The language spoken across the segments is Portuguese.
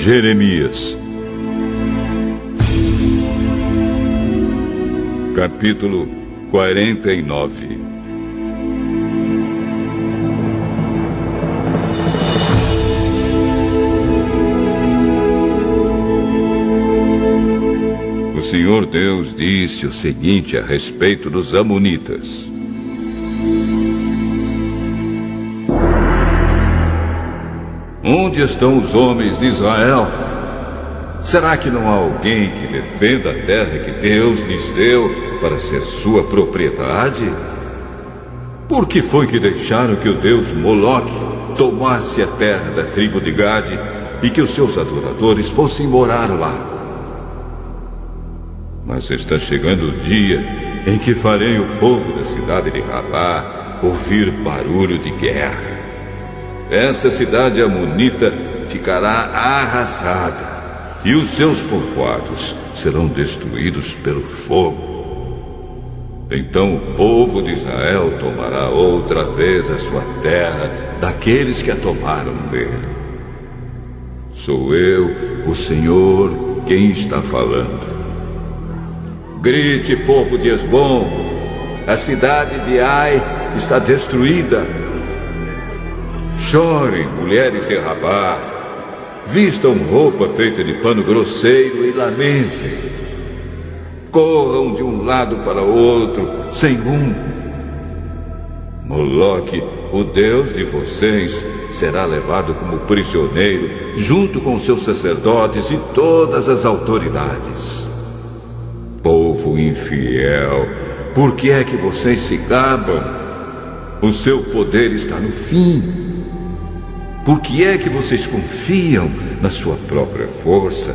Jeremias, capítulo 49. O Senhor Deus disse o seguinte a respeito dos amonitas: onde estão os homens de Israel? Será que não há alguém que defenda a terra que Deus lhes deu para ser sua propriedade? Por que foi que deixaram que o deus Moloque tomasse a terra da tribo de Gade e que os seus adoradores fossem morar lá? Mas está chegando o dia em que farei o povo da cidade de Rabá ouvir barulho de guerra. Essa cidade amonita ficará arrasada e os seus povoados serão destruídos pelo fogo. Então o povo de Israel tomará outra vez a sua terra daqueles que a tomaram dele. Sou eu, o Senhor, quem está falando. Grite, povo de Esbom, a cidade de Ai está destruída. Chorem, mulheres de Rabá, vistam roupa feita de pano grosseiro e lamentem. Corram de um lado para o outro, sem rumo. Moloque, o deus de vocês, será levado como prisioneiro, junto com seus sacerdotes e todas as autoridades. Povo infiel, por que é que vocês se gabam? O seu poder está no fim. Por que é que vocês confiam na sua própria força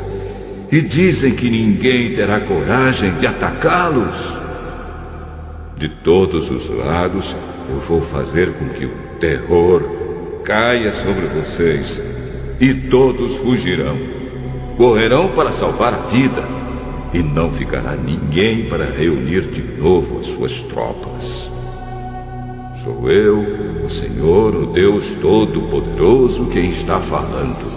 e dizem que ninguém terá coragem de atacá-los? De todos os lados, eu vou fazer com que o terror caia sobre vocês e todos fugirão. Correrão para salvar a vida e não ficará ninguém para reunir de novo as suas tropas. Sou eu, o Senhor, o Deus Todo-Poderoso, quem está falando.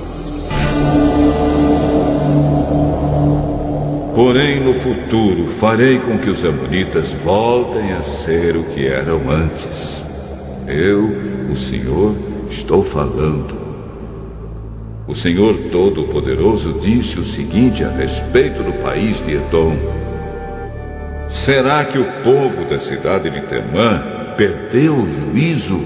Porém, no futuro, farei com que os amonitas voltem a ser o que eram antes. Eu, o Senhor, estou falando. O Senhor Todo-Poderoso disse o seguinte a respeito do país de Edom: será que o povo da cidade de Temã perdeu o juízo?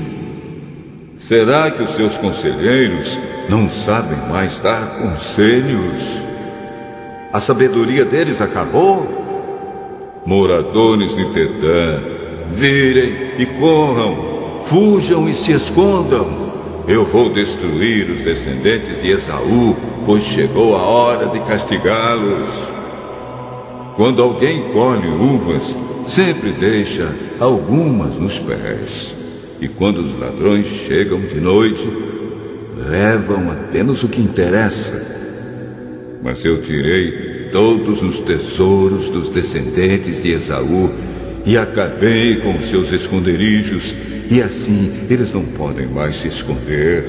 Será que os seus conselheiros não sabem mais dar conselhos? A sabedoria deles acabou? Moradores de Dedã, virem e corram, fujam e se escondam. Eu vou destruir os descendentes de Esaú, pois chegou a hora de castigá-los. Quando alguém colhe uvas, sempre deixa algumas nos pés. E quando os ladrões chegam de noite, levam apenas o que interessa. Mas eu tirei todos os tesouros dos descendentes de Esaú e acabei com os seus esconderijos, e assim eles não podem mais se esconder.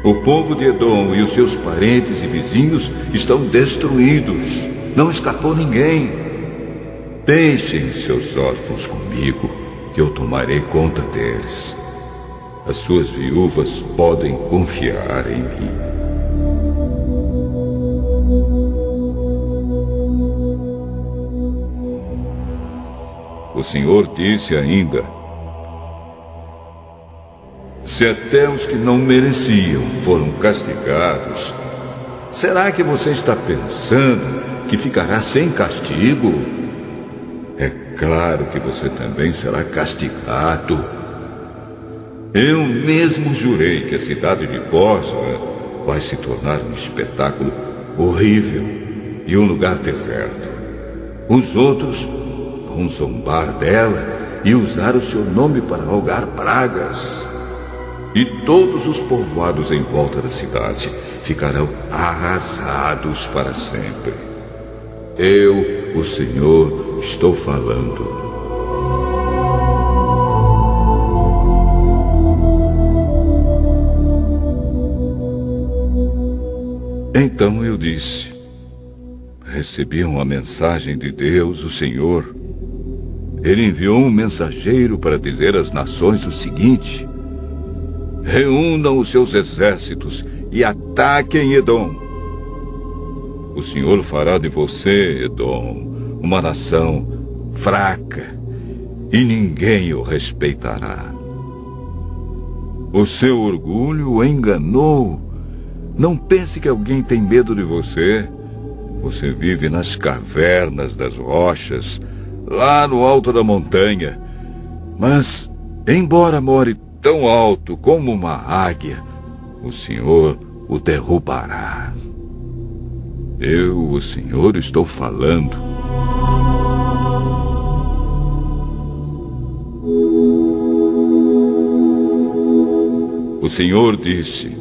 O povo de Edom e os seus parentes e vizinhos estão destruídos. Não escapou ninguém. Deixem seus órfãos comigo, que eu tomarei conta deles. As suas viúvas podem confiar em mim. O Senhor disse ainda: se até os que não mereciam foram castigados, será que você está pensando que ficará sem castigo? É claro que você também será castigado. Eu mesmo jurei que a cidade de Bosra vai se tornar um espetáculo horrível e um lugar deserto. Os outros vão zombar dela e usar o seu nome para rogar pragas. E todos os povoados em volta da cidade ficarão arrasados para sempre. Eu, o Senhor, estou falando. disse: recebi uma mensagem de Deus, o Senhor. Ele enviou um mensageiro para dizer às nações o seguinte: reúnam os seus exércitos e ataquem Edom. O Senhor fará de você, Edom, uma nação fraca, e ninguém o respeitará. O seu orgulho o enganou. Não pense que alguém tem medo de você. Você vive nas cavernas das rochas, lá no alto da montanha. Mas, embora more tão alto como uma águia, o Senhor o derrubará. Eu, o Senhor, estou falando. O Senhor disse: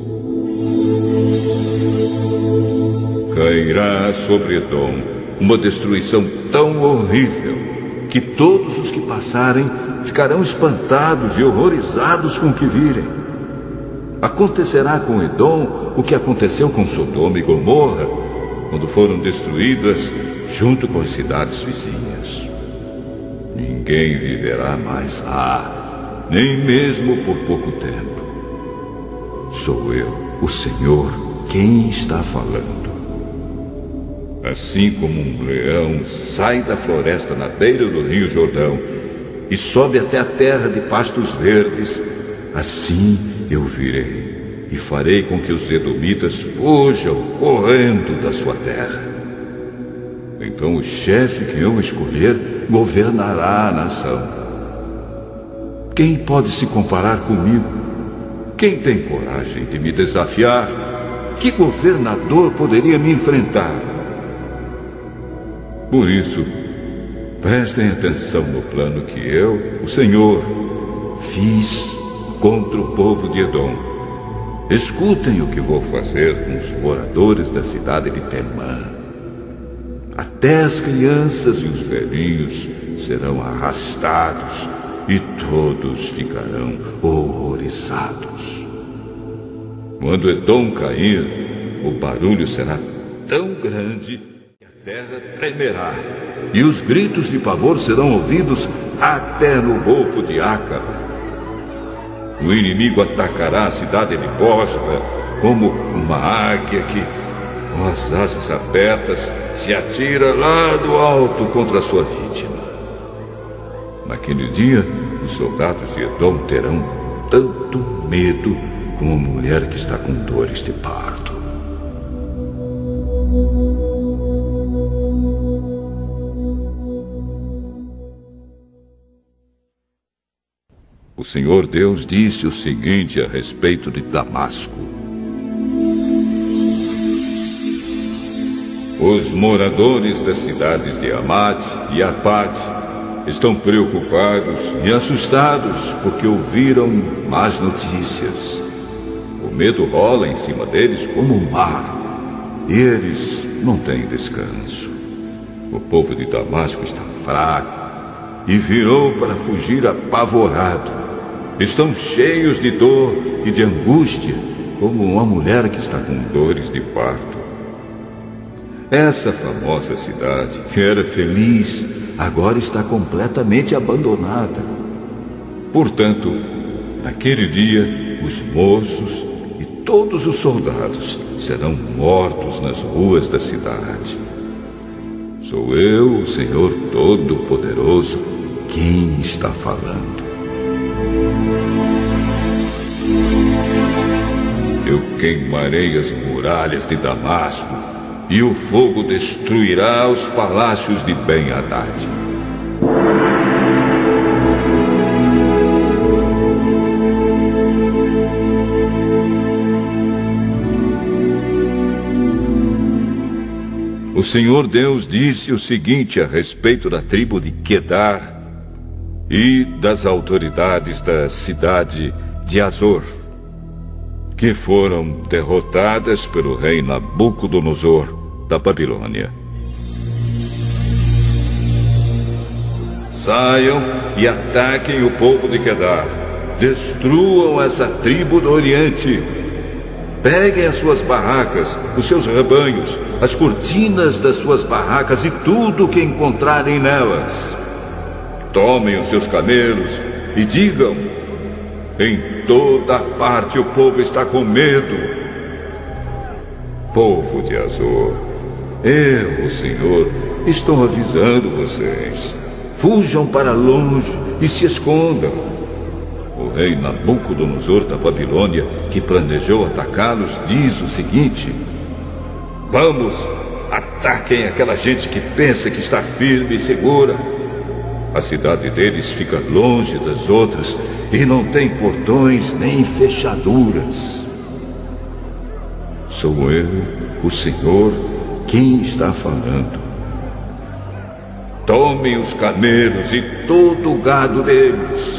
cairá sobre Edom uma destruição tão horrível que todos os que passarem ficarão espantados e horrorizados com o que virem. Acontecerá com Edom o que aconteceu com Sodoma e Gomorra, quando foram destruídas junto com as cidades vizinhas. Ninguém viverá mais lá, nem mesmo por pouco tempo. Sou eu, o Senhor, quem está falando. Assim como um leão sai da floresta na beira do rio Jordão e sobe até a terra de pastos verdes, assim eu virei e farei com que os edomitas fujam correndo da sua terra. Então o chefe que eu escolher governará a nação. Quem pode se comparar comigo? Quem tem coragem de me desafiar? Que governador poderia me enfrentar? Por isso, prestem atenção no plano que eu, o Senhor, fiz contra o povo de Edom. Escutem o que vou fazer com os moradores da cidade de Temã. Até as crianças e os velhinhos serão arrastados e todos ficarão horrorizados. Quando Edom cair, o barulho será tão grande que a terra tremerá, e os gritos de pavor serão ouvidos até no Golfo de Acaba. O inimigo atacará a cidade de Bosra como uma águia que, com as asas abertas, se atira lá do alto contra a sua vítima. Naquele dia, os soldados de Edom terão tanto medo como a mulher que está com dores de parto. O Senhor Deus disse o seguinte a respeito de Damasco: os moradores das cidades de Hamat e Arpad estão preocupados e assustados porque ouviram más notícias. O medo rola em cima deles como um mar, e eles não têm descanso. O povo de Damasco está fraco e virou para fugir apavorado. Estão cheios de dor e de angústia, como uma mulher que está com dores de parto. Essa famosa cidade, que era feliz, agora está completamente abandonada. Portanto, naquele dia, os moços e todos os soldados serão mortos nas ruas da cidade. Sou eu, o Senhor Todo-Poderoso, quem está falando. Eu queimarei as muralhas de Damasco, e o fogo destruirá os palácios de Ben-Hadad. O Senhor Deus disse o seguinte a respeito da tribo de Quedar e das autoridades da cidade de Azor, que foram derrotadas pelo rei Nabucodonosor da Babilônia. Saiam e ataquem o povo de Quedar. Destruam essa tribo do Oriente. Peguem as suas barracas, os seus rebanhos, as cortinas das suas barracas e tudo o que encontrarem nelas. Tomem os seus camelos e digam: em toda parte o povo está com medo. Povo de Azor, eu, o Senhor, estou avisando vocês. Fujam para longe e se escondam. O rei Nabucodonosor da Babilônia, que planejou atacá-los, diz o seguinte: vamos, ataquem aquela gente que pensa que está firme e segura. A cidade deles fica longe das outras e não tem portões nem fechaduras. Sou eu, o Senhor, quem está falando. Tomem os camelos e todo o gado deles.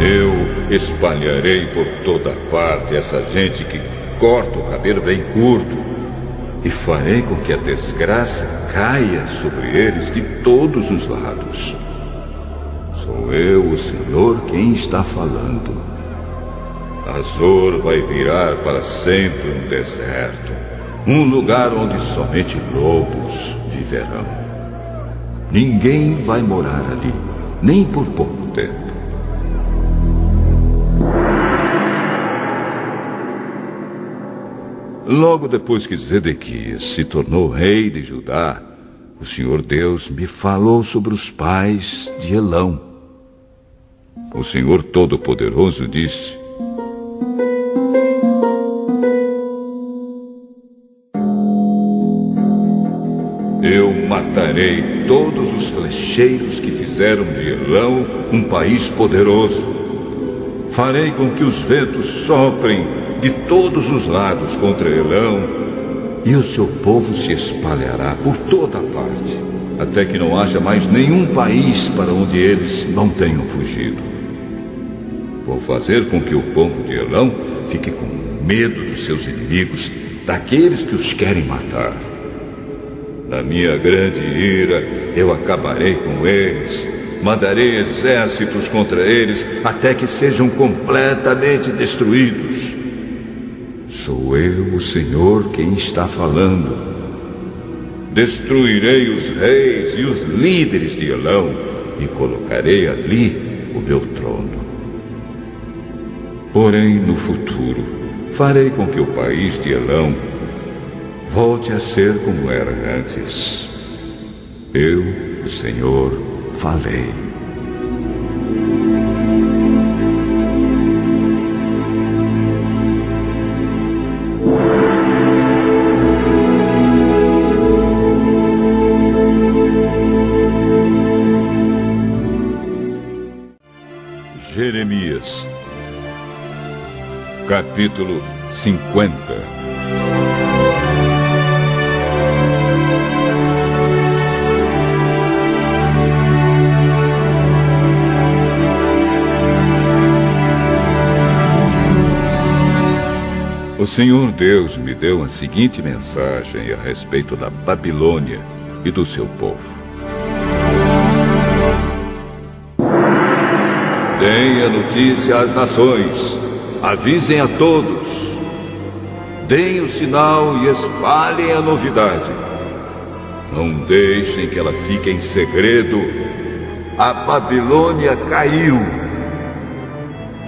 Eu espalharei por toda parte essa gente que corta o cabelo bem curto e farei com que a desgraça caia sobre eles de todos os lados. Sou eu, o Senhor, quem está falando. Azor vai virar para sempre um deserto, um lugar onde somente lobos viverão. Ninguém vai morar ali, nem por pouco tempo. Logo depois que Zedequias se tornou rei de Judá, o Senhor Deus me falou sobre os pais de Elão. O Senhor Todo-Poderoso disse: eu matarei todos os flecheiros que fizeram de Elão um país poderoso. Farei com que os ventos soprem de todos os lados contra Elão, e o seu povo se espalhará por toda parte, até que não haja mais nenhum país para onde eles não tenham fugido. Vou fazer com que o povo de Elão fique com medo dos seus inimigos, daqueles que os querem matar. Na minha grande ira, eu acabarei com eles. Mandarei exércitos contra eles até que sejam completamente destruídos. Sou eu, o Senhor, quem está falando. Destruirei os reis e os líderes de Elão e colocarei ali o meu trono. Porém, no futuro, farei com que o país de Elão volte a ser como era antes. Eu, o Senhor, falei. Jeremias, capítulo 50. O Senhor Deus me deu a seguinte mensagem a respeito da Babilônia e do seu povo. Deem a notícia às nações, avisem a todos, deem o sinal e espalhem a novidade. Não deixem que ela fique em segredo. A Babilônia caiu.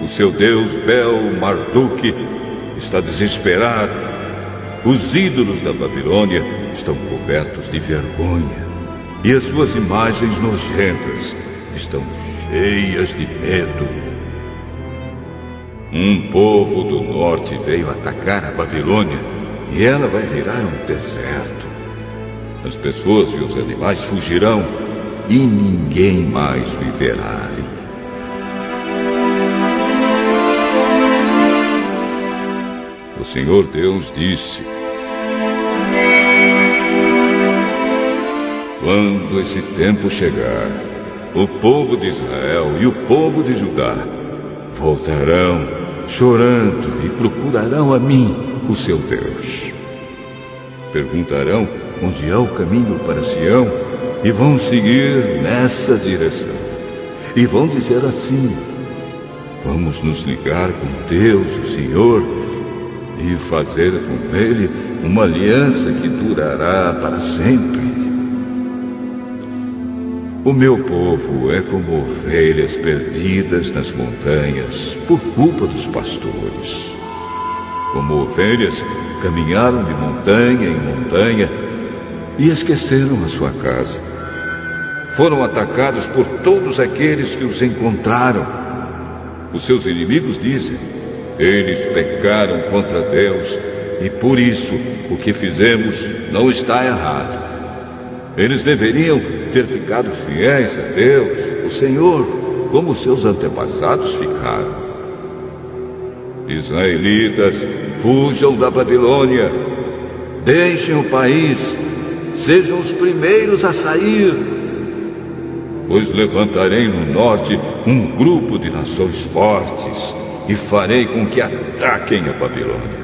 O seu deus Bel-Marduk está desesperado. Os ídolos da Babilônia estão cobertos de vergonha e as suas imagens nojentas estão cheias de medo. Um povo do norte veio atacar a Babilônia e ela vai virar um deserto. As pessoas e os animais fugirão e ninguém mais viverá ali. O Senhor Deus disse: quando esse tempo chegar, o povo de Israel e o povo de Judá voltarão chorando e procurarão a mim, o seu Deus. Perguntarão onde é o caminho para Sião e vão seguir nessa direção. E vão dizer assim: vamos nos ligar com Deus, o Senhor, e fazer com Ele uma aliança que durará para sempre. O meu povo é como ovelhas perdidas nas montanhas por culpa dos pastores. Como ovelhas, caminharam de montanha em montanha e esqueceram a sua casa. Foram atacados por todos aqueles que os encontraram. Os seus inimigos dizem: eles pecaram contra Deus e por isso o que fizemos não está errado. Eles deveriam ter ficado fiéis a Deus, o Senhor, como seus antepassados ficaram. Israelitas, fujam da Babilônia, deixem o país, sejam os primeiros a sair. Pois levantarei no norte um grupo de nações fortes e farei com que ataquem a Babilônia.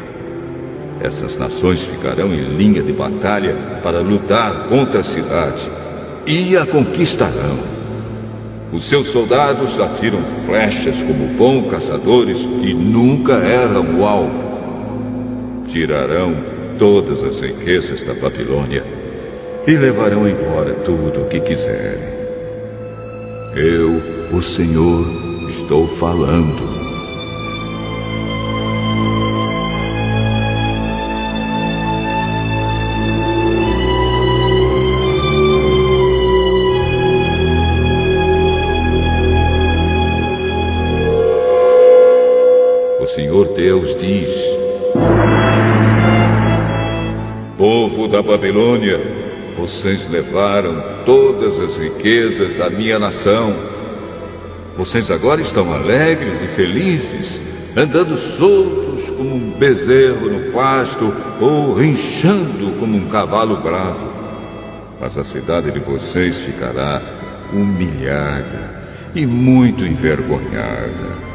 Essas nações ficarão em linha de batalha para lutar contra a cidade e a conquistarão. Os seus soldados atiram flechas como bons caçadores e nunca erram o alvo. Tirarão todas as riquezas da Babilônia e levarão embora tudo o que quiserem. Eu, o Senhor, estou falando. O Senhor Deus diz: povo da Babilônia, vocês levaram todas as riquezas da minha nação. Vocês agora estão alegres e felizes, andando soltos como um bezerro no pasto ou rinchando como um cavalo bravo. Mas a cidade de vocês ficará humilhada e muito envergonhada.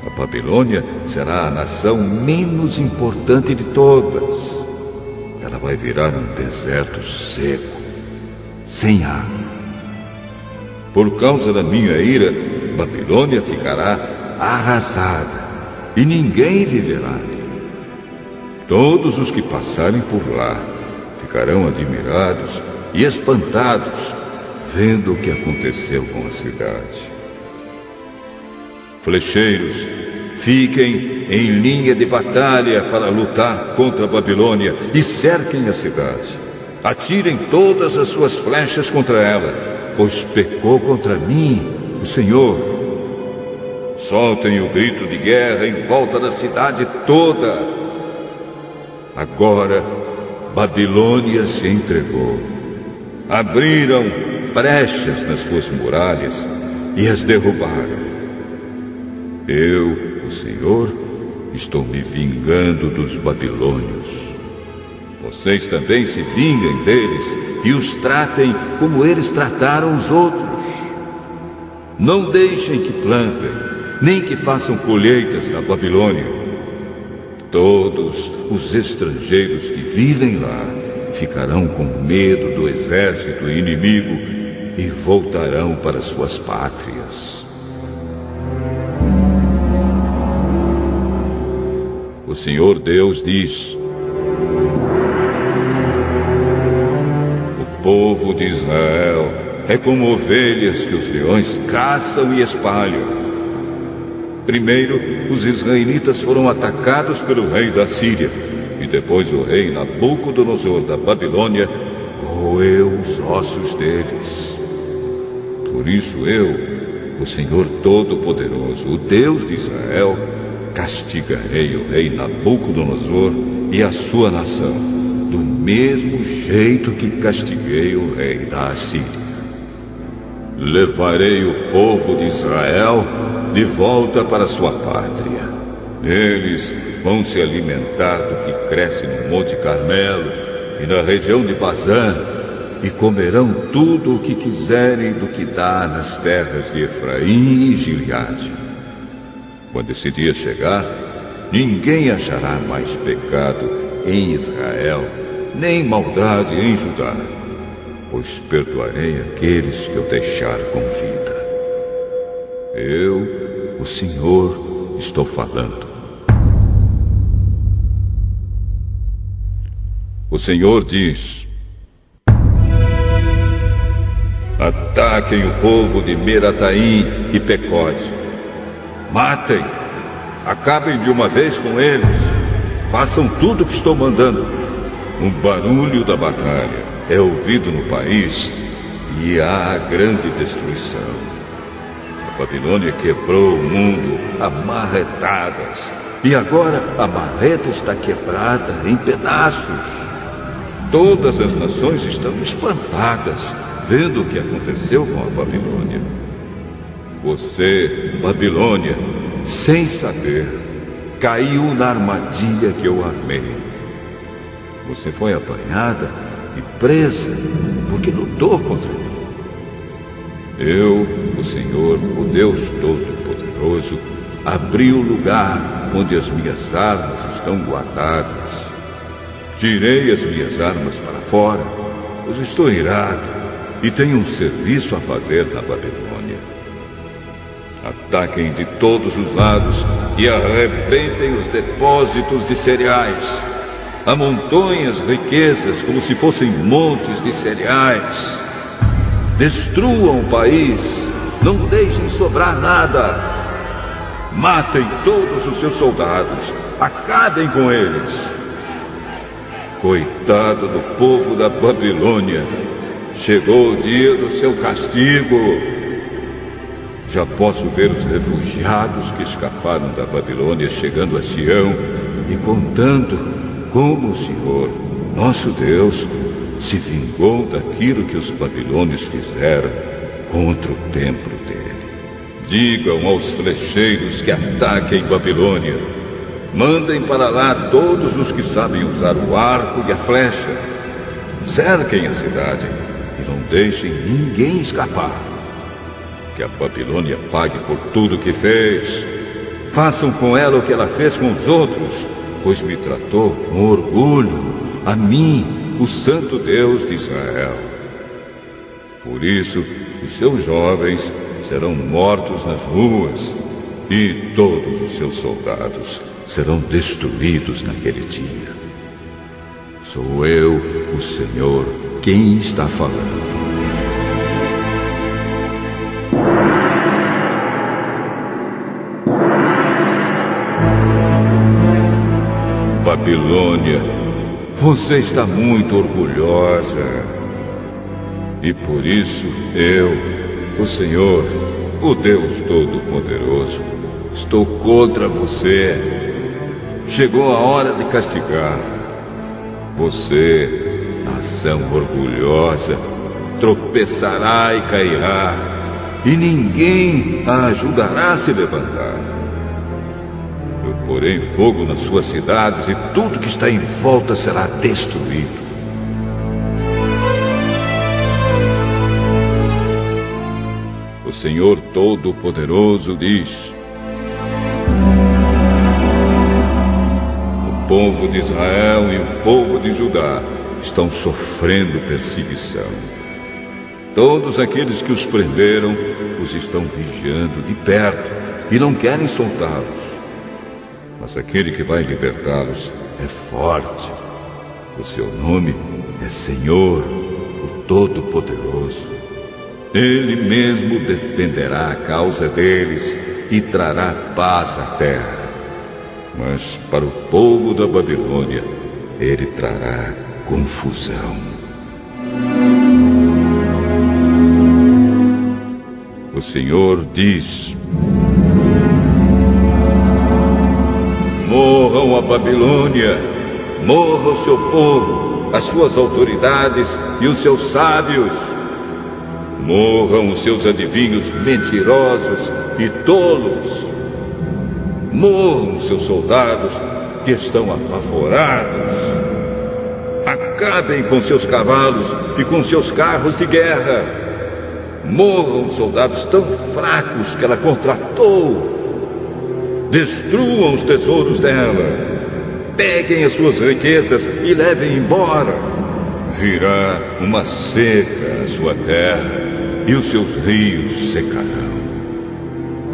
A Babilônia será a nação menos importante de todas. Ela vai virar um deserto seco, sem água. Por causa da minha ira, Babilônia ficará arrasada e ninguém viverá ali. Todos os que passarem por lá ficarão admirados e espantados, vendo o que aconteceu com a cidade. Flecheiros, fiquem em linha de batalha para lutar contra a Babilônia e cerquem a cidade. Atirem todas as suas flechas contra ela, pois pecou contra mim, o Senhor. Soltem o grito de guerra em volta da cidade toda. Agora, Babilônia se entregou. Abriram brechas nas suas muralhas e as derrubaram. Eu, o Senhor, estou me vingando dos babilônios. Vocês também se vinguem deles e os tratem como eles trataram os outros. Não deixem que plantem, nem que façam colheitas na Babilônia. Todos os estrangeiros que vivem lá ficarão com medo do exército inimigo e voltarão para suas pátrias. O Senhor Deus diz: o povo de Israel é como ovelhas que os leões caçam e espalham. Primeiro, os israelitas foram atacados pelo rei da Síria, e depois o rei Nabucodonosor da Babilônia roeu os ossos deles. Por isso eu, o Senhor Todo-Poderoso, o Deus de Israel, castigarei o rei Nabucodonosor e a sua nação, do mesmo jeito que castiguei o rei da Assíria. Levarei o povo de Israel de volta para sua pátria. Eles vão se alimentar do que cresce no Monte Carmelo e na região de Bazã, e comerão tudo o que quiserem do que dá nas terras de Efraim e Gileade. Quando esse dia chegar, ninguém achará mais pecado em Israel, nem maldade em Judá, pois perdoarei aqueles que eu deixar com vida. Eu, o Senhor, estou falando. O Senhor diz: ataquem o povo de Merataim e Pecode. Matem, acabem de uma vez com eles. Façam tudo o que estou mandando. Um barulho da batalha é ouvido no país e há grande destruição. A Babilônia quebrou o mundo a marretadas. E agora a marreta está quebrada em pedaços. Todas as nações estão espantadas, vendo o que aconteceu com a Babilônia. Você, Babilônia, sem saber, caiu na armadilha que eu armei. Você foi apanhada e presa porque lutou contra mim. Eu, o Senhor, o Deus Todo-Poderoso, abri o lugar onde as minhas armas estão guardadas. Tirei as minhas armas para fora, pois estou irado e tenho um serviço a fazer na Babilônia. Ataquem de todos os lados e arrebentem os depósitos de cereais. Amontoem as riquezas como se fossem montes de cereais. Destruam o país, não deixem sobrar nada. Matem todos os seus soldados, acabem com eles. Coitado do povo da Babilônia, chegou o dia do seu castigo. Já posso ver os refugiados que escaparam da Babilônia chegando a Sião e contando como o Senhor, nosso Deus, se vingou daquilo que os babilônios fizeram contra o templo dele. Digam aos flecheiros que ataquem Babilônia. Mandem para lá todos os que sabem usar o arco e a flecha. Cerquem a cidade e não deixem ninguém escapar. Que a Babilônia pague por tudo que fez. Façam com ela o que ela fez com os outros, pois me tratou com orgulho, a mim, o Santo Deus de Israel. Por isso, os seus jovens serão mortos nas ruas e todos os seus soldados serão destruídos naquele dia. Sou eu, o Senhor, quem está falando. Babilônia, você está muito orgulhosa. E por isso eu, o Senhor, o Deus Todo-Poderoso, estou contra você. Chegou a hora de castigar. Você, nação orgulhosa, tropeçará e cairá, e ninguém a ajudará a se levantar. Eu porei fogo nas suas cidades e tudo que está em volta será destruído. O Senhor Todo-Poderoso diz: o povo de Israel e o povo de Judá estão sofrendo perseguição. Todos aqueles que os prenderam os estão vigiando de perto e não querem soltá-los. Mas aquele que vai libertá-los é forte. O seu nome é Senhor, o Todo-Poderoso. Ele mesmo defenderá a causa deles e trará paz à terra. Mas para o povo da Babilônia, ele trará confusão. O Senhor diz: morram a Babilônia, morra o seu povo, as suas autoridades e os seus sábios. Morram os seus adivinhos mentirosos e tolos. Morram os seus soldados que estão apavorados. Acabem com seus cavalos e com seus carros de guerra. Morram os soldados tão fracos que ela contratou. Destruam os tesouros dela. Peguem as suas riquezas e levem embora. Virá uma seca à sua terra e os seus rios secarão.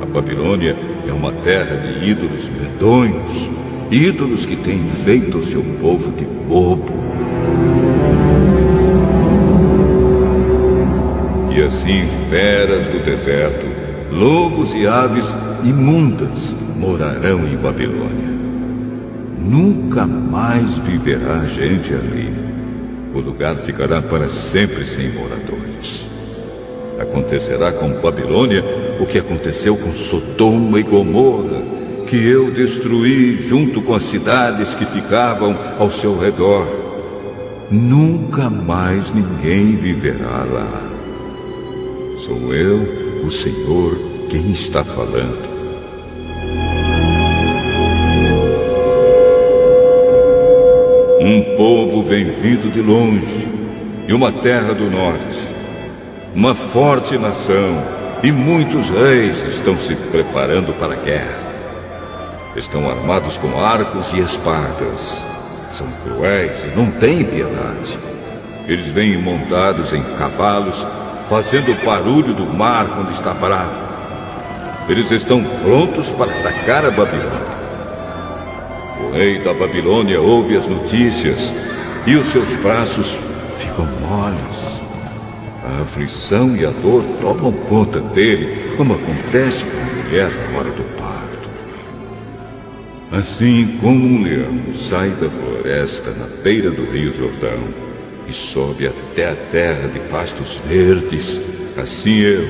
A Babilônia é uma terra de ídolos medonhos, ídolos que têm feito o seu povo de bobo. E assim feras do deserto, lobos e aves imundas morarão em Babilônia. Nunca mais viverá gente ali. O lugar ficará para sempre sem moradores. Acontecerá com Babilônia o que aconteceu com Sodoma e Gomorra, que eu destruí junto com as cidades que ficavam ao seu redor. Nunca mais ninguém viverá lá. Sou eu, o Senhor, quem está falando. Um povo vem vindo de longe, de uma terra do norte. Uma forte nação e muitos reis estão se preparando para a guerra. Estão armados com arcos e espadas. São cruéis e não têm piedade. Eles vêm montados em cavalos, fazendo o barulho do mar quando está bravo. Eles estão prontos para atacar a Babilônia. O rei da Babilônia ouve as notícias e os seus braços ficam moles. A aflição e a dor tomam conta dele, como acontece com a mulher na hora do parto. Assim como um leão sai da floresta na beira do rio Jordão e sobe até a terra de pastos verdes, assim eu,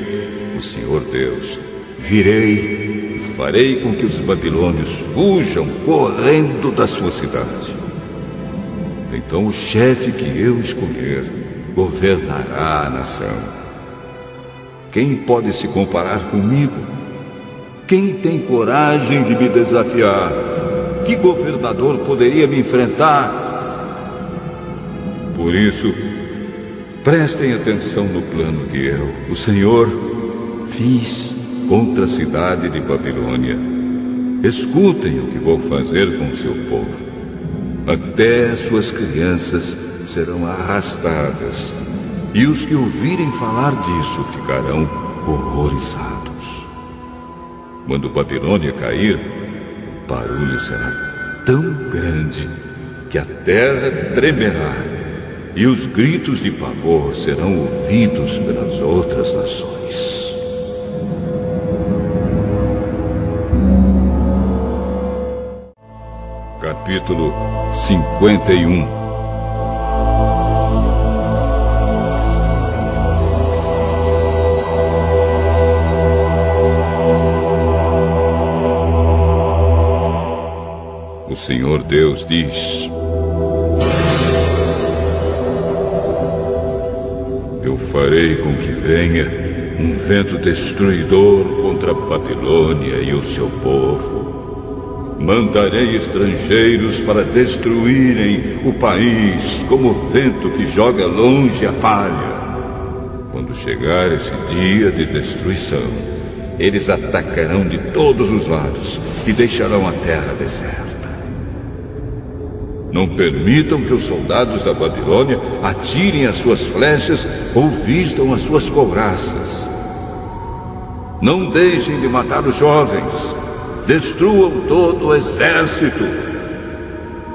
o Senhor Deus, virei e farei com que os babilônios fujam correndo da sua cidade. Então o chefe que eu escolher governará a nação. Quem pode se comparar comigo? Quem tem coragem de me desafiar? Que governador poderia me enfrentar? Por isso, prestem atenção no plano que eu, o Senhor, fiz contra a cidade de Babilônia. Escutem o que vou fazer com o seu povo. Até suas crianças serão arrastadas, e os que ouvirem falar disso ficarão horrorizados. Quando Babilônia cair, o barulho será tão grande que a terra tremerá, e os gritos de pavor serão ouvidos pelas outras nações. Capítulo 51. O Senhor Deus diz: eu farei com que venha um vento destruidor contra a Babilônia e o seu povo. Mandarei estrangeiros para destruírem o país, como o vento que joga longe a palha. Quando chegar esse dia de destruição, eles atacarão de todos os lados e deixarão a terra deserta. Não permitam que os soldados da Babilônia atirem as suas flechas ou vistam as suas couraças. Não deixem de matar os jovens. Destruam todo o exército.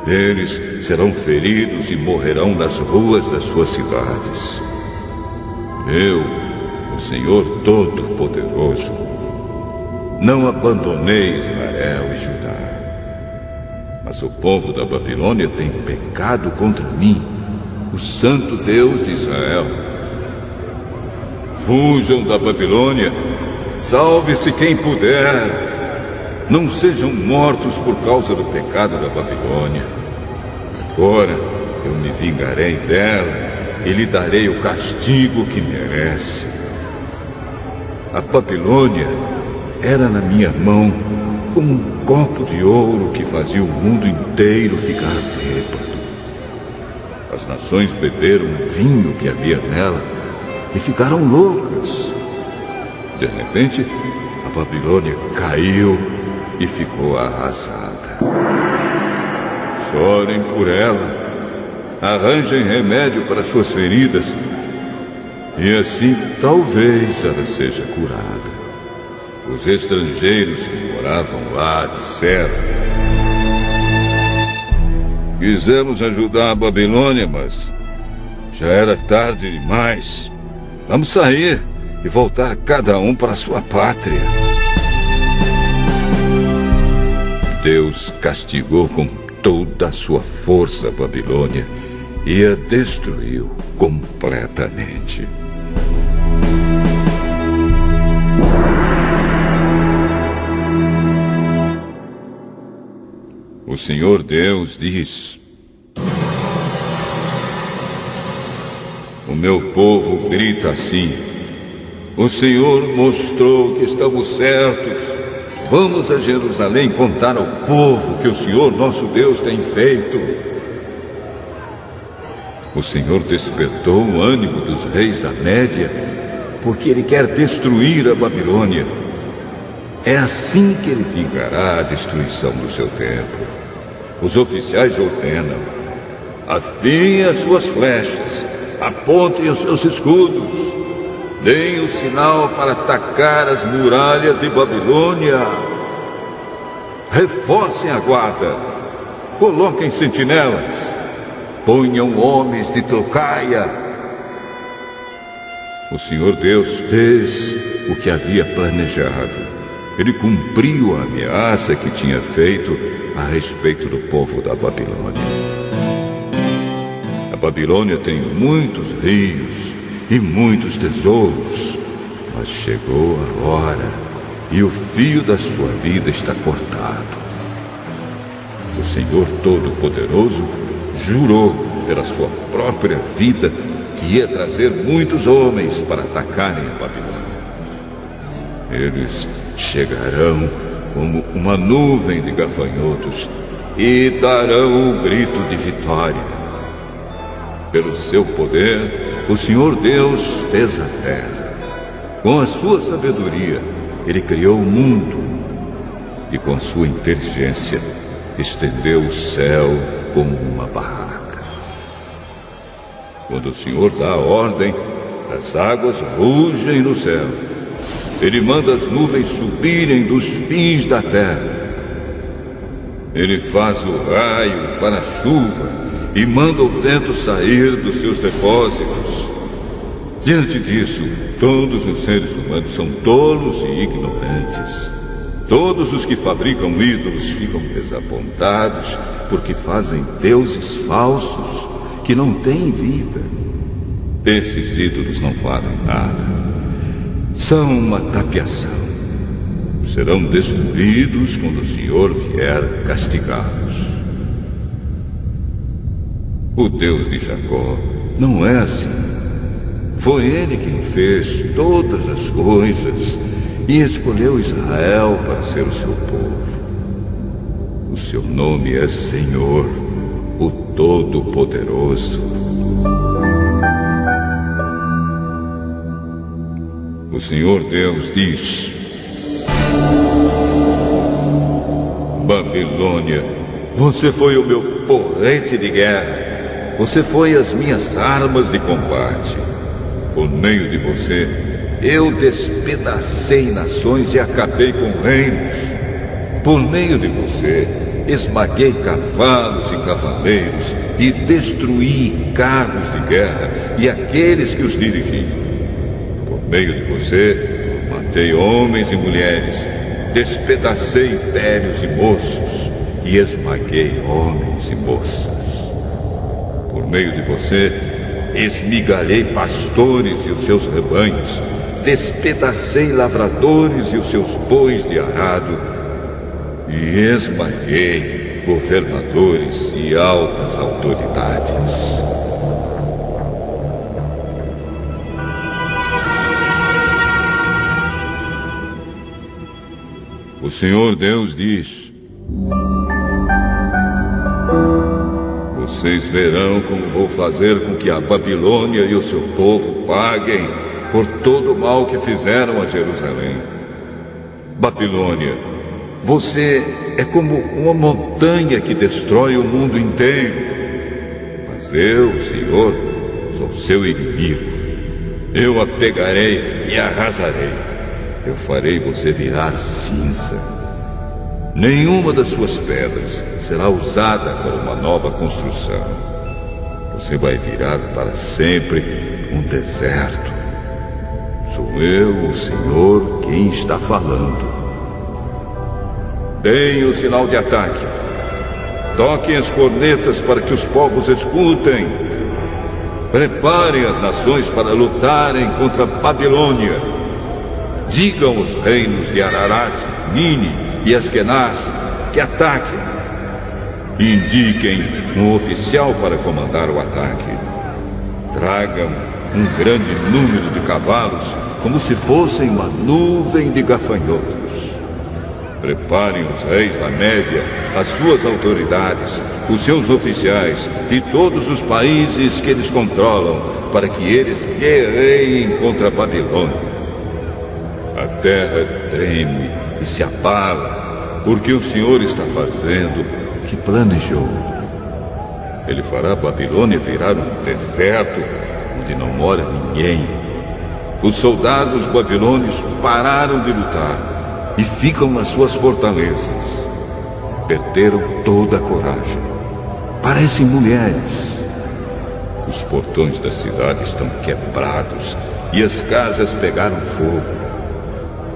Eles serão feridos e morrerão nas ruas das suas cidades. Eu, o Senhor Todo-Poderoso, não abandonei Israel e Judá. Mas o povo da Babilônia tem pecado contra mim, o Santo Deus de Israel. Fujam da Babilônia, salve-se quem puder. Não sejam mortos por causa do pecado da Babilônia. Agora eu me vingarei dela e lhe darei o castigo que merece. A Babilônia era na minha mão como um copo de ouro que fazia o mundo inteiro ficar bêbado. As nações beberam o vinho que havia nela e ficaram loucas. De repente, a Babilônia caiu e ficou arrasada. Chorem por ela, arranjem remédio para suas feridas, e assim talvez ela seja curada. Os estrangeiros que moravam lá disseram: quisemos ajudar a Babilônia, mas já era tarde demais. Vamos sair e voltar cada um para sua pátria. Deus castigou com toda a sua força a Babilônia e a destruiu completamente. O Senhor Deus diz: o meu povo grita assim: o Senhor mostrou que estamos certos. Vamos a Jerusalém contar ao povo que o Senhor nosso Deus tem feito. O Senhor despertou o ânimo dos reis da Média, porque Ele quer destruir a Babilônia. É assim que Ele vingará a destruição do seu templo. Os oficiais ordenam: afiem as suas flechas, apontem os seus escudos, deem o sinal para atacar as muralhas de Babilônia. Reforcem a guarda, coloquem sentinelas, ponham homens de tocaia. O Senhor Deus fez o que havia planejado. Ele cumpriu a ameaça que tinha feito a respeito do povo da Babilônia. A Babilônia tem muitos rios e muitos tesouros, mas chegou a hora e o fio da sua vida está cortado. O Senhor Todo-Poderoso jurou pela sua própria vida que ia trazer muitos homens para atacarem a Babilônia. Eles chegarão como uma nuvem de gafanhotos e darão o grito de vitória. Pelo seu poder, o Senhor Deus fez a terra. Com a sua sabedoria, Ele criou o mundo. E com a sua inteligência, estendeu o céu como uma barraca. Quando o Senhor dá a ordem, as águas rugem no céu. Ele manda as nuvens subirem dos fins da terra. Ele faz o raio para a chuva e manda o vento sair dos seus depósitos. Diante disso, todos os seres humanos são tolos e ignorantes. Todos os que fabricam ídolos ficam desapontados porque fazem deuses falsos que não têm vida. Esses ídolos não valem nada. São uma tapiação. Serão destruídos quando o Senhor vier castigá-los. O Deus de Jacó não é assim. Foi Ele quem fez todas as coisas e escolheu Israel para ser o seu povo. O seu nome é Senhor, o Todo-Poderoso. O Senhor Deus diz: Babilônia, você foi o meu porrete de guerra. Você foi as minhas armas de combate. Por meio de você, eu despedacei nações e acabei com reinos. Por meio de você, esmaguei cavalos e cavaleiros e destruí carros de guerra e aqueles que os dirigiam. Por meio de você, matei homens e mulheres, despedacei velhos e moços e esmaguei homens e moças. Por meio de você, esmigalhei pastores e os seus rebanhos, despedacei lavradores e os seus bois de arado, e esmaguei governadores e altas autoridades. O Senhor Deus diz: vocês verão como vou fazer com que a Babilônia e o seu povo paguem por todo o mal que fizeram a Jerusalém. Babilônia, você é como uma montanha que destrói o mundo inteiro. Mas eu, Senhor, sou seu inimigo. Eu a pegarei e a arrasarei. eu farei você virar cinza. Nenhuma das suas pedras será usada para uma nova construção. Você vai virar para sempre um deserto. Sou eu, o Senhor, quem está falando. Deem o sinal de ataque. Toquem as cornetas para que os povos escutem. Preparem as nações para lutarem contra a Babilônia. Digam aos reinos de Ararat, Mini e Askenaz que ataquem. Indiquem um oficial para comandar o ataque. Tragam um grande número de cavalos, como se fossem uma nuvem de gafanhotos. Preparem os reis da Média, as suas autoridades, os seus oficiais e todos os países que eles controlam, para que eles guerreiem contra a Babilônia. A terra treme e se abala, porque o Senhor está fazendo o que planejou. Ele fará a Babilônia virar um deserto onde não mora ninguém. Os soldados babilônios pararam de lutar e ficam nas suas fortalezas. Perderam toda a coragem. Parecem mulheres. Os portões da cidade estão quebrados e as casas pegaram fogo.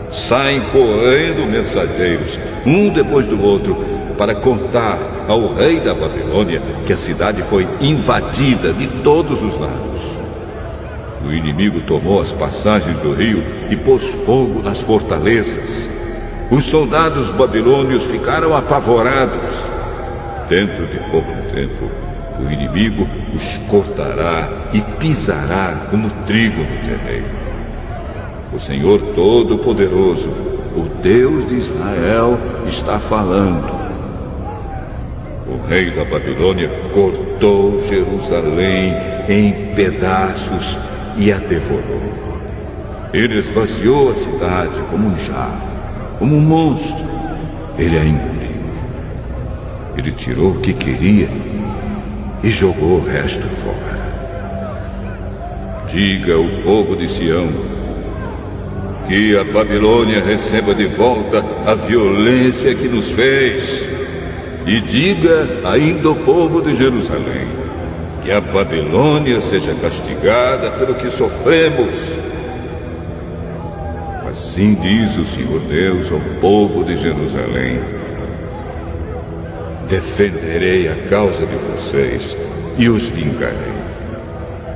Saem correndo mensageiros, um depois do outro, para contar ao rei da Babilônia que a cidade foi invadida de todos os lados. O inimigo tomou as passagens do rio e pôs fogo nas fortalezas. Os soldados babilônios ficaram apavorados. Dentro de pouco tempo, o inimigo os cortará e pisará como trigo no terreiro. O Senhor Todo-Poderoso, o Deus de Israel, está falando. O rei da Babilônia cortou Jerusalém em pedaços e a devorou. Ele esvaziou a cidade como um jarro. Como um monstro, ele a engoliu. Ele tirou o que queria e jogou o resto fora. Diga ao povo de Sião que a Babilônia receba de volta a violência que nos fez. E diga ainda ao povo de Jerusalém que a Babilônia seja castigada pelo que sofremos. Assim diz o Senhor Deus ao povo de Jerusalém: defenderei a causa de vocês e os vingarei.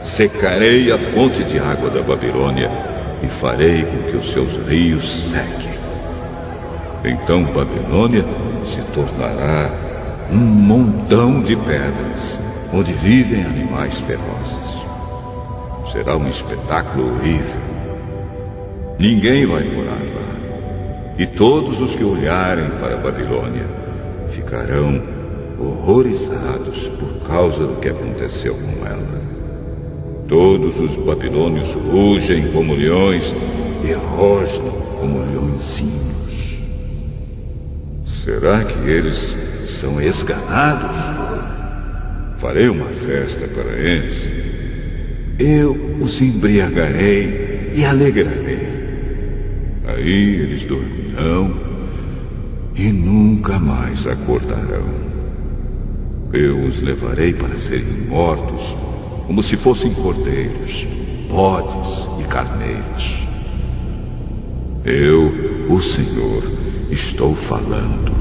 Secarei a fonte de água da Babilônia e farei com que os seus rios sequem. Então Babilônia se tornará um montão de pedras, onde vivem animais ferozes. Será um espetáculo horrível. Ninguém vai morar lá. E todos os que olharem para a Babilônia ficarão horrorizados por causa do que aconteceu com ela. Todos os babilônios rugem como leões e rosnam como leõezinhos. Será que eles são esganados? Farei uma festa para eles. Eu os embriagarei e alegrarei. Aí eles dormirão e nunca mais acordarão. Eu os levarei para serem mortos, como se fossem cordeiros, bodes e carneiros. Eu, o Senhor, estou falando.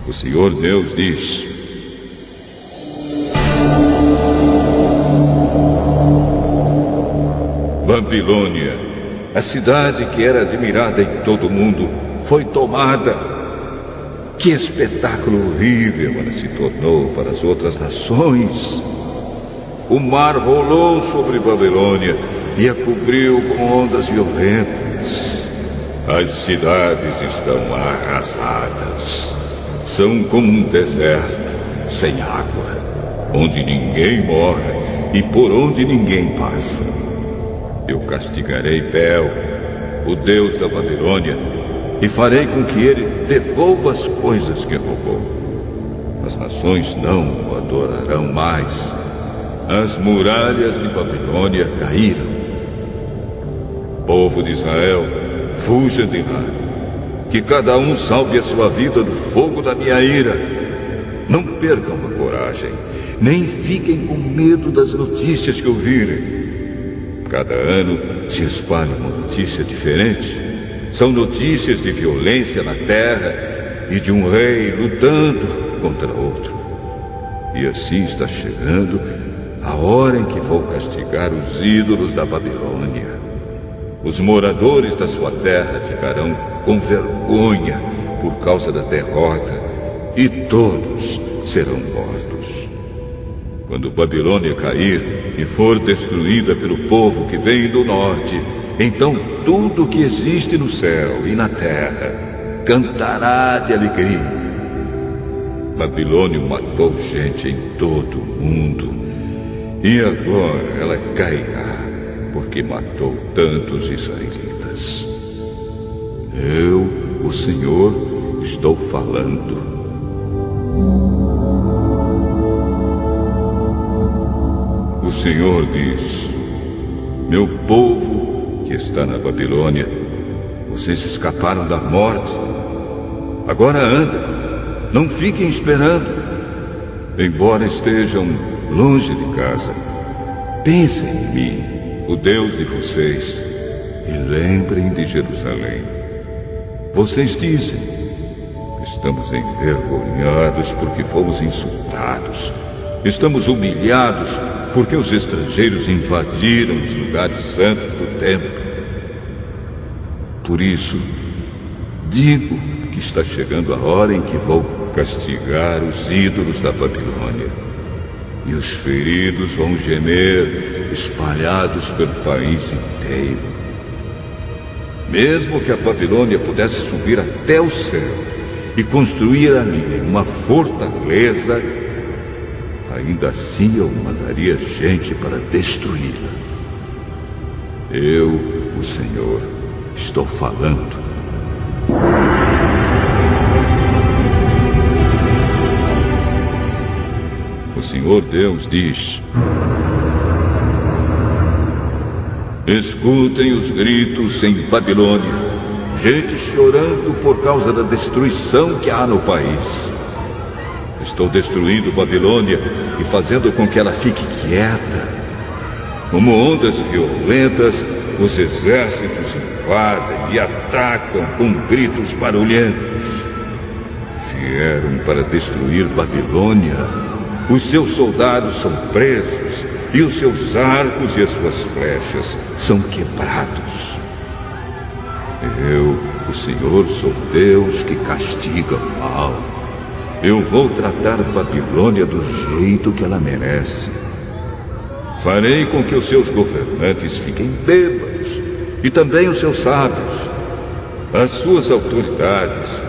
O Senhor Deus diz: Babilônia, a cidade que era admirada em todo o mundo, foi tomada. Que espetáculo horrível ela se tornou para as outras nações. O mar rolou sobre Babilônia e a cobriu com ondas violentas. As cidades estão arrasadas. São como um deserto, sem água, onde ninguém mora e por onde ninguém passa. Eu castigarei Bel, o deus da Babilônia, e farei com que ele devolva as coisas que roubou. As nações não o adorarão mais. As muralhas de Babilônia caíram. Povo de Israel, fuja de lá. Que cada um salve a sua vida do fogo da minha ira. Não percam a coragem, nem fiquem com medo das notícias que ouvirem. Cada ano se espalha uma notícia diferente. São notícias de violência na terra e de um rei lutando contra outro. E assim está chegando a hora em que vou castigar os ídolos da Babilônia. Os moradores da sua terra ficarão com vergonha por causa da derrota, e todos serão mortos. Quando Babilônia cair e for destruída pelo povo que vem do norte, então tudo que existe no céu e na terra cantará de alegria. Babilônia matou gente em todo o mundo, e agora ela cairá porque matou tantos israelitas. Eu, o Senhor, estou falando. O Senhor diz: meu povo que está na Babilônia, vocês escaparam da morte. Agora andem, não fiquem esperando. Embora estejam longe de casa, pensem em mim, o Deus de vocês, e lembrem de Jerusalém. Vocês dizem: estamos envergonhados porque fomos insultados. Estamos humilhados porque os estrangeiros invadiram os lugares santos do templo. Por isso, digo que está chegando a hora em que vou castigar os ídolos da Babilônia. E os feridos vão gemer, espalhados pelo país inteiro. Mesmo que a Babilônia pudesse subir até o céu e construir a mim uma fortaleza, ainda assim eu mandaria gente para destruí-la. Eu, o Senhor, estou falando. O Senhor Deus diz: escutem os gritos em Babilônia, gente chorando por causa da destruição que há no país. Estou destruindo Babilônia e fazendo com que ela fique quieta. Como ondas violentas, os exércitos invadem e atacam com gritos barulhentos. Vieram para destruir Babilônia. Os seus soldados são presos e os seus arcos e as suas flechas são quebrados. Eu, o Senhor, sou Deus que castiga o mal. Eu vou tratar Babilônia do jeito que ela merece. Farei com que os seus governantes fiquem bêbados, e também os seus sábios, as suas autoridades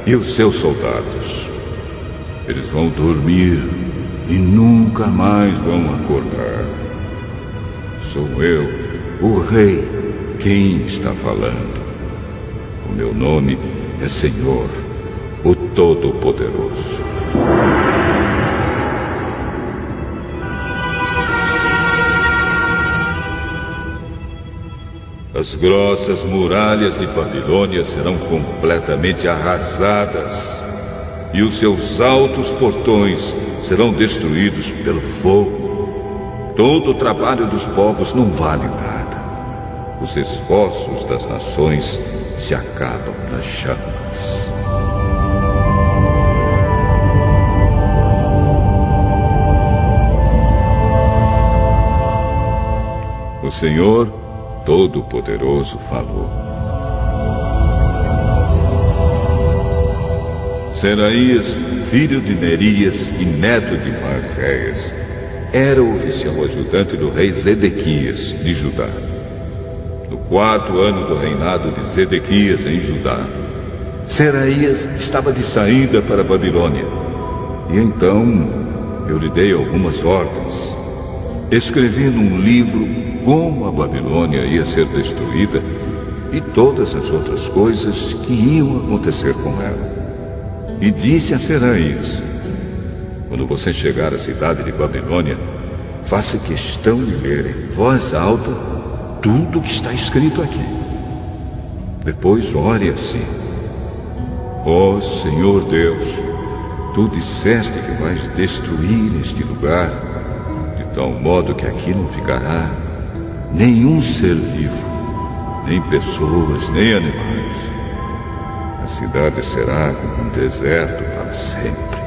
e os seus soldados. Eles vão dormir e nunca mais vão acordar. Sou eu, o Rei, quem está falando. O meu nome é Senhor, o Todo-Poderoso. As grossas muralhas de Babilônia serão completamente arrasadas, e os seus altos portões serão destruídos pelo fogo. Todo o trabalho dos povos não vale nada. Os esforços das nações se acabam nas chamas. O Senhor Todo-Poderoso falou. Seraías, filho de Nerias e neto de Marréias, era o oficial ajudante do rei Zedequias, de Judá. No 4º ano do reinado de Zedequias em Judá, Seraías estava de saída para a Babilônia. E então eu lhe dei algumas ordens. Escrevi num livro como a Babilônia ia ser destruída e todas as outras coisas que iam acontecer com ela. E disse a Seraías: quando você chegar à cidade de Babilônia, faça questão de ler em voz alta tudo o que está escrito aqui. Depois ore assim: ó Senhor Deus, tu disseste que vais destruir este lugar, de tal modo que aqui não ficará nenhum ser vivo, nem pessoas, nem animais. A cidade será como um deserto para sempre.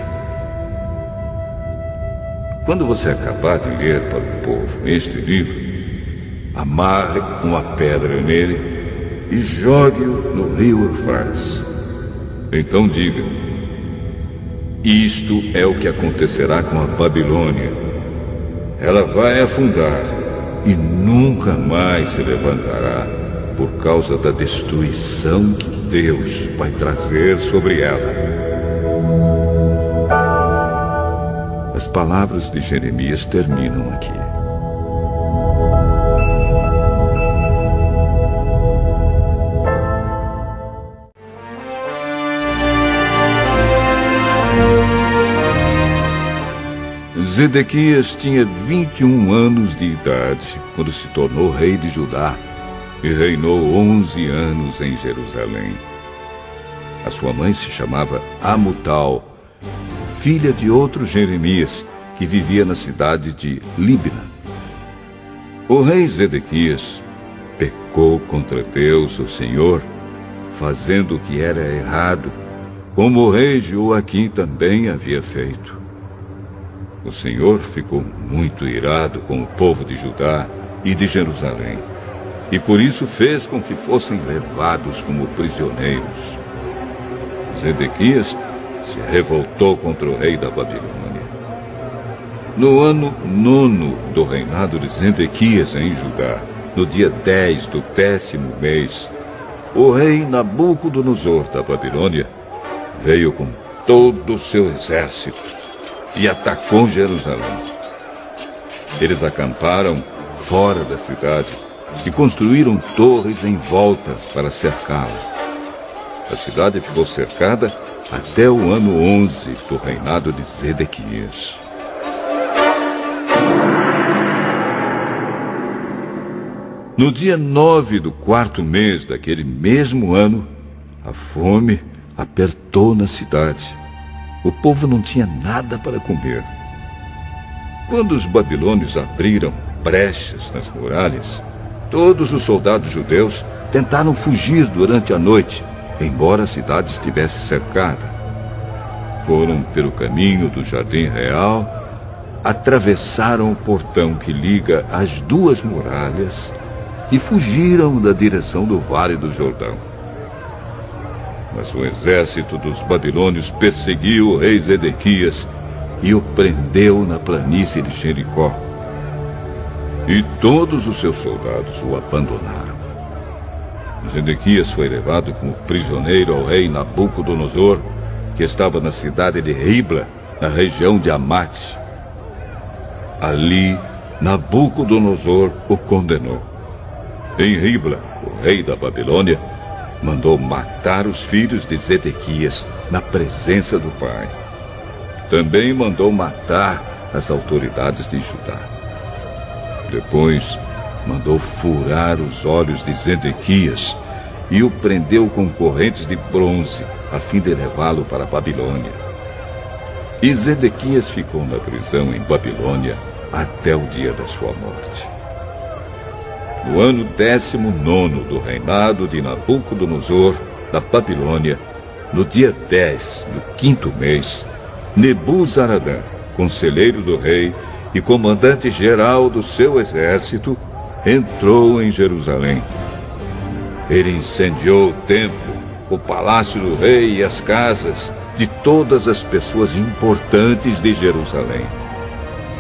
Quando você acabar de ler para o povo este livro, amarre uma pedra nele e jogue-o no rio Eufrates. Então diga: isto é o que acontecerá com a Babilônia. Ela vai afundar e nunca mais se levantará por causa da destruição que Deus vai trazer sobre ela. As palavras de Jeremias terminam aqui. Zedequias tinha 21 anos de idade quando se tornou rei de Judá e reinou 11 anos em Jerusalém. A sua mãe se chamava Amutal, filha de outro Jeremias, que vivia na cidade de Líbna. O rei Zedequias pecou contra Deus, o Senhor, fazendo o que era errado, como o rei Joaquim também havia feito. O Senhor ficou muito irado com o povo de Judá e de Jerusalém, e por isso fez com que fossem levados como prisioneiros. Zedequias se revoltou contra o rei da Babilônia. No ano 9 do reinado de Zedequias em Judá, no dia 10 do 10º mês, o rei Nabucodonosor da Babilônia veio com todo o seu exército e atacou Jerusalém. Eles acamparam fora da cidade e construíram torres em volta para cercá-la. A cidade ficou cercada até o ano 11 do reinado de Zedequias. No dia 9 do 4º mês daquele mesmo ano, a fome apertou na cidade. O povo não tinha nada para comer. Quando os babilônios abriram brechas nas muralhas, todos os soldados judeus tentaram fugir durante a noite, embora a cidade estivesse cercada. Foram pelo caminho do Jardim Real, atravessaram o portão que liga as duas muralhas e fugiram da direção do Vale do Jordão. Mas o exército dos babilônios perseguiu o rei Zedequias e o prendeu na planície de Jericó. E todos os seus soldados o abandonaram. Zedequias foi levado como prisioneiro ao rei Nabucodonosor, que estava na cidade de Ribla, na região de Amate. Ali, Nabucodonosor o condenou. Em Ribla, o rei da Babilônia mandou matar os filhos de Zedequias na presença do pai. Também mandou matar as autoridades de Judá. Depois, mandou furar os olhos de Zedequias e o prendeu com correntes de bronze, a fim de levá-lo para a Babilônia. E Zedequias ficou na prisão em Babilônia até o dia da sua morte. No ano 19º do reinado de Nabucodonosor, da Babilônia, no dia 10 do 5º mês, Nebuzaradã, conselheiro do rei e comandante-geral do seu exército, entrou em Jerusalém. Ele incendiou o templo, o palácio do rei e as casas de todas as pessoas importantes de Jerusalém.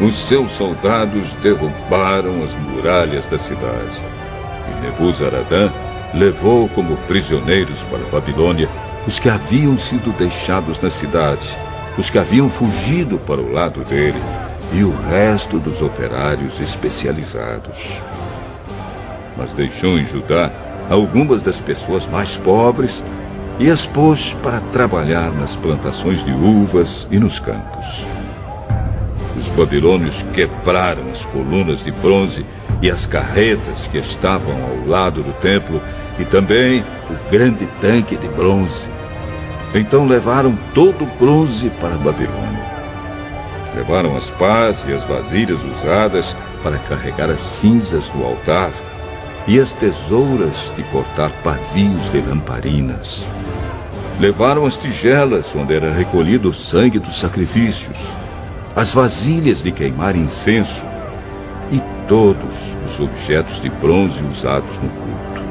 Os seus soldados derrubaram as muralhas da cidade. E Nebuzaradã levou como prisioneiros para a Babilônia os que haviam sido deixados na cidade, os que haviam fugido para o lado dele e o resto dos operários especializados. Mas deixou em Judá algumas das pessoas mais pobres e as pôs para trabalhar nas plantações de uvas e nos campos. os babilônios quebraram as colunas de bronze e as carretas que estavam ao lado do templo e também o grande tanque de bronze. Então levaram todo o bronze para a Babilônia. Levaram as pás e as vasilhas usadas para carregar as cinzas do altar e as tesouras de cortar pavios de lamparinas. Levaram as tigelas onde era recolhido o sangue dos sacrifícios, as vasilhas de queimar incenso e todos os objetos de bronze usados no culto.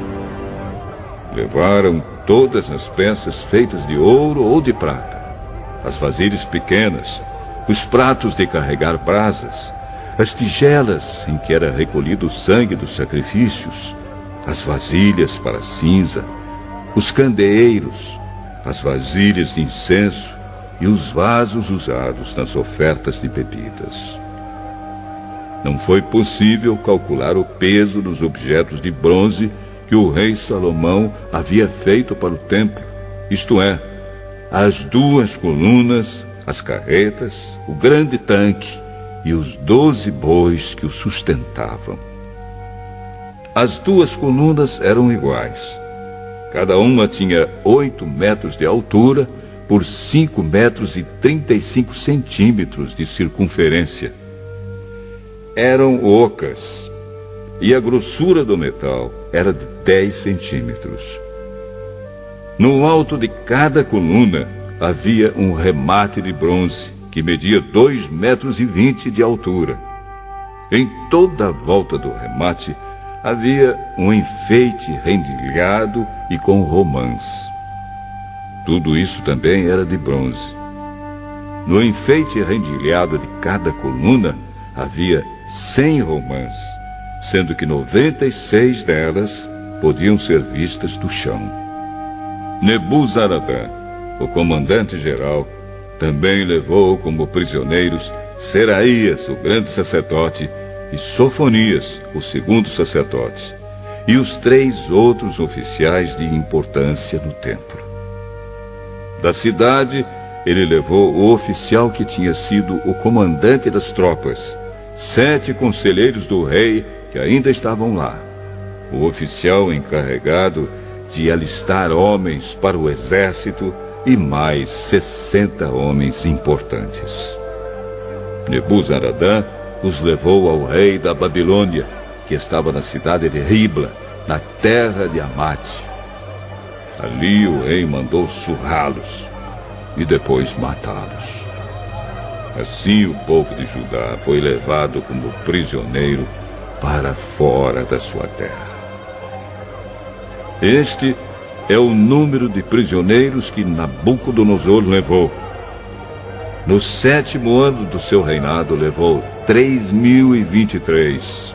Levaram todas as peças feitas de ouro ou de prata, as vasilhas pequenas, os pratos de carregar brasas, as tigelas em que era recolhido o sangue dos sacrifícios, as vasilhas para cinza, os candeeiros, as vasilhas de incenso e os vasos usados nas ofertas de bebidas. Não foi possível calcular o peso dos objetos de bronze que o rei Salomão havia feito para o templo, isto é, as 2 colunas, as carretas, o grande tanque e os 12 bois que o sustentavam. As 2 colunas eram iguais. Cada uma tinha 8 metros de altura por 5 metros e 35 centímetros de circunferência. Eram ocas e a grossura do metal era de 10 centímetros. No alto de cada coluna havia um remate de bronze que media 2,20 metros de altura. Em toda a volta do remate havia um enfeite rendilhado e com romãs. Tudo isso também era de bronze. No enfeite rendilhado de cada coluna havia 100 romãs, sendo que 96 delas podiam ser vistas do chão. Nebuzaradã, o comandante-geral, também levou como prisioneiros Seraías, o grande sacerdote, e Sofonias, o segundo sacerdote, e os 3 outros oficiais de importância no templo. Da cidade, ele levou o oficial que tinha sido o comandante das tropas, 7 conselheiros do rei que ainda estavam lá, o oficial encarregado de alistar homens para o exército e mais 60 homens importantes. Nebuzaradã os levou ao rei da Babilônia, que estava na cidade de Ribla, na terra de Amate. Ali o rei mandou surrá-los e depois matá-los. Assim o povo de Judá foi levado como prisioneiro para fora da sua terra. Este é o número de prisioneiros que Nabucodonosor levou. No 7º ano do seu reinado, levou 3.023.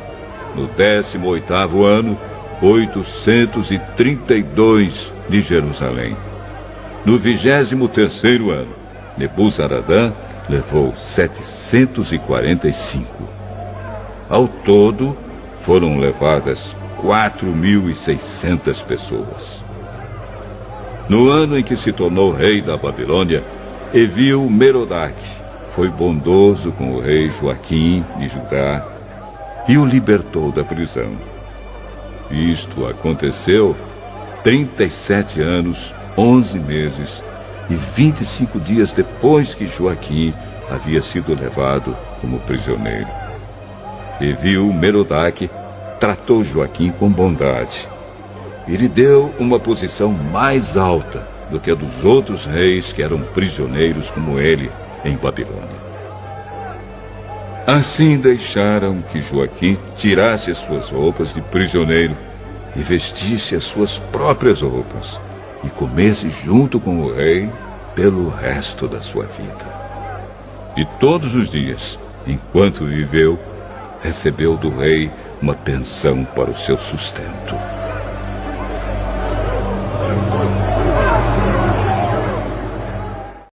No 18º ano, 832 de Jerusalém. No 23º ano, Nebuzaradã levou 745. Ao todo, foram levadas 4.600 pessoas. No ano em que se tornou rei da Babilônia, Evil-Merodach foi bondoso com o rei Joaquim de Judá e o libertou da prisão. Isto aconteceu 37 anos, 11 meses e 25 dias depois que Joaquim havia sido levado como prisioneiro. Evil-Merodach tratou Joaquim com bondade e lhe deu uma posição mais alta do que a dos outros reis que eram prisioneiros como ele em Babilônia. Assim deixaram que Joaquim tirasse as suas roupas de prisioneiro e vestisse as suas próprias roupas e comesse junto com o rei pelo resto da sua vida. E todos os dias, enquanto viveu, recebeu do rei uma pensão para o seu sustento.